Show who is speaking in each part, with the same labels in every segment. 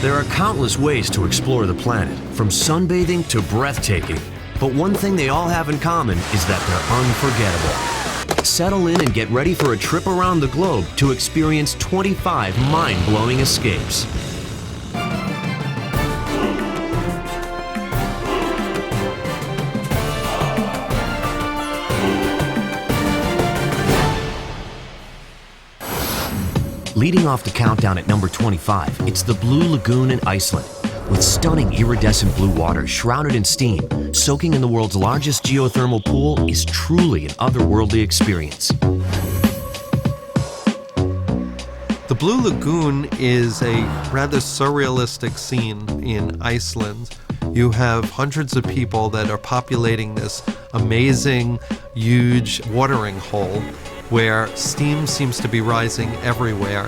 Speaker 1: There are countless ways to explore the planet, from sunbathing to breathtaking. But one thing they all have in common is that they're unforgettable. Settle in and get ready for a trip around the globe to experience 25 mind-blowing escapes. Leading off the countdown at number 25, it's the Blue Lagoon in Iceland. With stunning iridescent blue water shrouded in steam, soaking in the world's largest geothermal pool is truly an otherworldly experience.
Speaker 2: The Blue Lagoon is a rather surrealistic scene in Iceland. You have hundreds of people that are populating this amazing, huge watering hole where steam seems to be rising everywhere.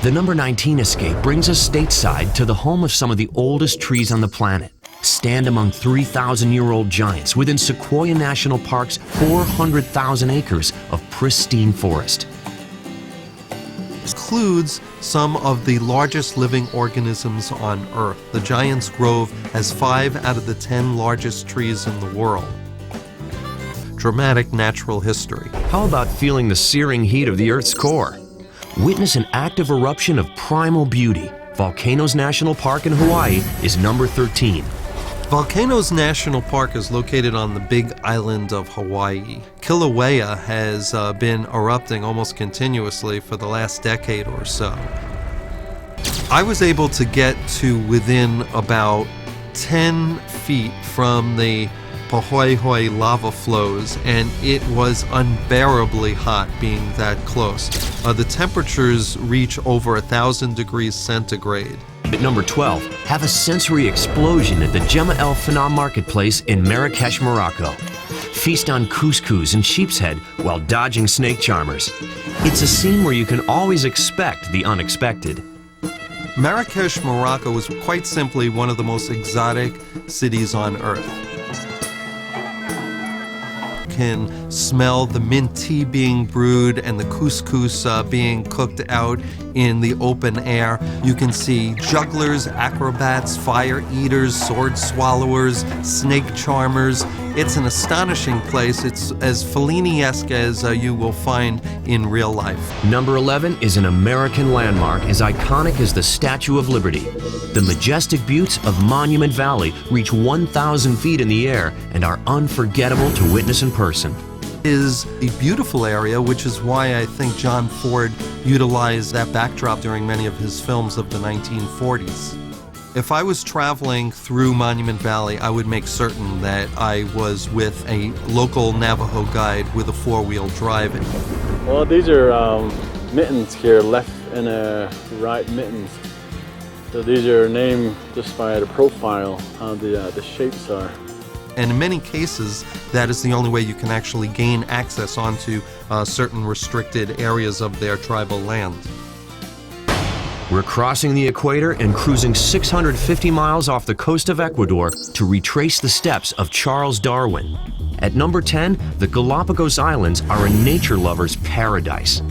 Speaker 1: The number 19 escape brings us stateside to the home of some of the oldest trees on the planet. Stand among 3,000-year-old giants within Sequoia National Park's 400,000 acres of pristine forest.
Speaker 2: It includes some of the largest living organisms on Earth. The Giant's Grove has 5 out of the 10 largest trees in the world. Dramatic natural history.
Speaker 1: How about feeling the searing heat of the Earth's core? Witness an active eruption of primal beauty. Volcanoes National Park in Hawaii is number 13.
Speaker 2: Volcanoes National Park is located on the big island of Hawaii. Kilauea has been erupting almost continuously for the last decade or so. I was able to get to within about 10 feet from the Pahoehoe lava flows, and it was unbearably hot being that close. The temperatures reach over 1,000 degrees centigrade.
Speaker 1: At number 12, have a sensory explosion at the Gemma El Fana Marketplace in Marrakesh, Morocco. Feast on couscous and sheep's head while dodging snake charmers. It's a scene where you can always expect the unexpected.
Speaker 2: Marrakesh, Morocco is quite simply one of the most exotic cities on Earth. Can smell the mint tea being brewed and the couscous being cooked out in the open air. You can see jugglers, acrobats, fire eaters, sword swallowers, snake charmers. It's an astonishing place. It's as Fellini-esque as you will find in real life.
Speaker 1: Number 11 is an American landmark as iconic as the Statue of Liberty. The majestic buttes of Monument Valley reach 1,000 feet in the air and are unforgettable to witness in person.
Speaker 2: It is a beautiful area, which is why I think John Ford utilized that backdrop during many of his films of the 1940s. If I was traveling through Monument Valley, I would make certain that I was with a local Navajo guide with a 4-wheel drive.
Speaker 3: Well, these are mittens here, left and right mittens. So these are named just by the profile, how the shapes are.
Speaker 2: And in many cases, that is the only way you can actually gain access onto certain restricted areas of their tribal land.
Speaker 1: We're crossing the equator and cruising 650 miles off the coast of Ecuador to retrace the steps of Charles Darwin. At number 10, the Galapagos Islands are a nature lover's paradise.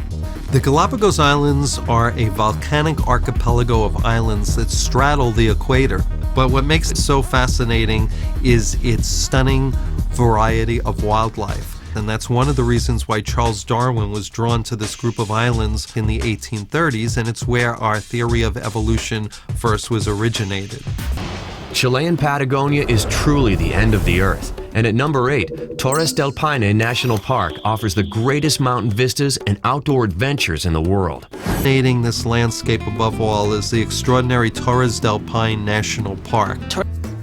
Speaker 2: The Galapagos Islands are a volcanic archipelago of islands that straddle the equator. But what makes it so fascinating is its stunning variety of wildlife. And that's one of the reasons why Charles Darwin was drawn to this group of islands in the 1830s, and it's where our theory of evolution first was originated.
Speaker 1: Chilean Patagonia is truly the end of the earth. And at number 8, Torres del Paine National Park offers the greatest mountain vistas and outdoor adventures in the world.
Speaker 2: Fascinating this landscape above all is the extraordinary Torres del Paine National Park.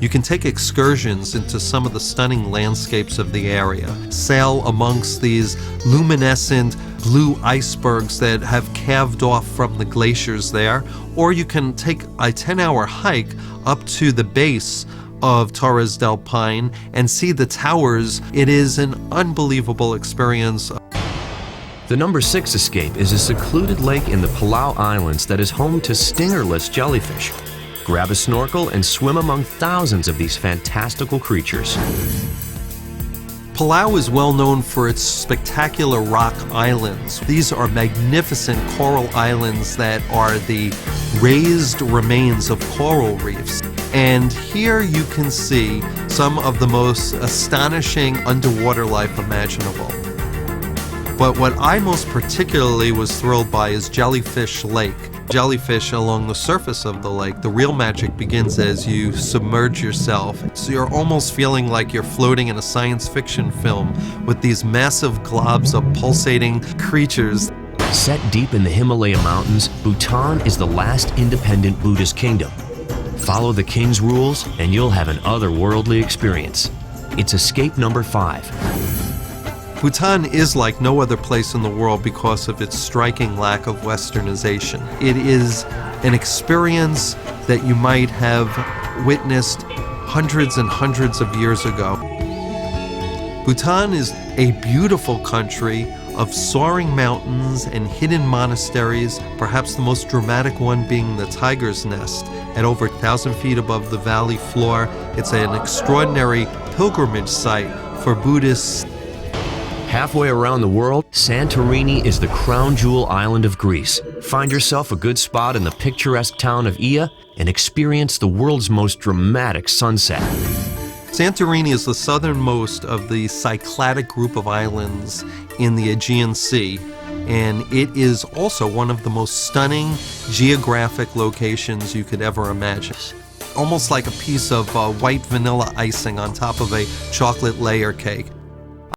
Speaker 2: You can take excursions into some of the stunning landscapes of the area, sail amongst these luminescent blue icebergs that have calved off from the glaciers there, or you can take a 10-hour hike up to the base of Torres del Paine and see the towers. It is an unbelievable experience.
Speaker 1: The number 6 escape is a secluded lake in the Palau Islands that is home to stingerless jellyfish. Grab a snorkel and swim among thousands of these fantastical creatures.
Speaker 2: Palau is well known for its spectacular rock islands. These are magnificent coral islands that are the raised remains of coral reefs. And here you can see some of the most astonishing underwater life imaginable. But what I most particularly was thrilled by is Jellyfish Lake. Jellyfish along the surface of the lake. The real magic begins as you submerge yourself. So you're almost feeling like you're floating in a science fiction film with these massive globs of pulsating creatures.
Speaker 1: Set deep in the Himalaya mountains, Bhutan is the last independent Buddhist kingdom. Follow the king's rules and you'll have an otherworldly experience. It's escape number 5.
Speaker 2: Bhutan is like no other place in the world because of its striking lack of westernization. It is an experience that you might have witnessed hundreds and hundreds of years ago. Bhutan is a beautiful country of soaring mountains and hidden monasteries, perhaps the most dramatic one being the Tiger's Nest at over 1,000 feet above the valley floor. It's an extraordinary pilgrimage site for Buddhists.
Speaker 1: Halfway around the world, Santorini is the crown jewel island of Greece. Find yourself a good spot in the picturesque town of Ia and experience the world's most dramatic sunset.
Speaker 2: Santorini is the southernmost of the Cycladic group of islands in the Aegean Sea, and it is also one of the most stunning geographic locations you could ever imagine. Almost like a piece of white vanilla icing on top of a chocolate layer cake.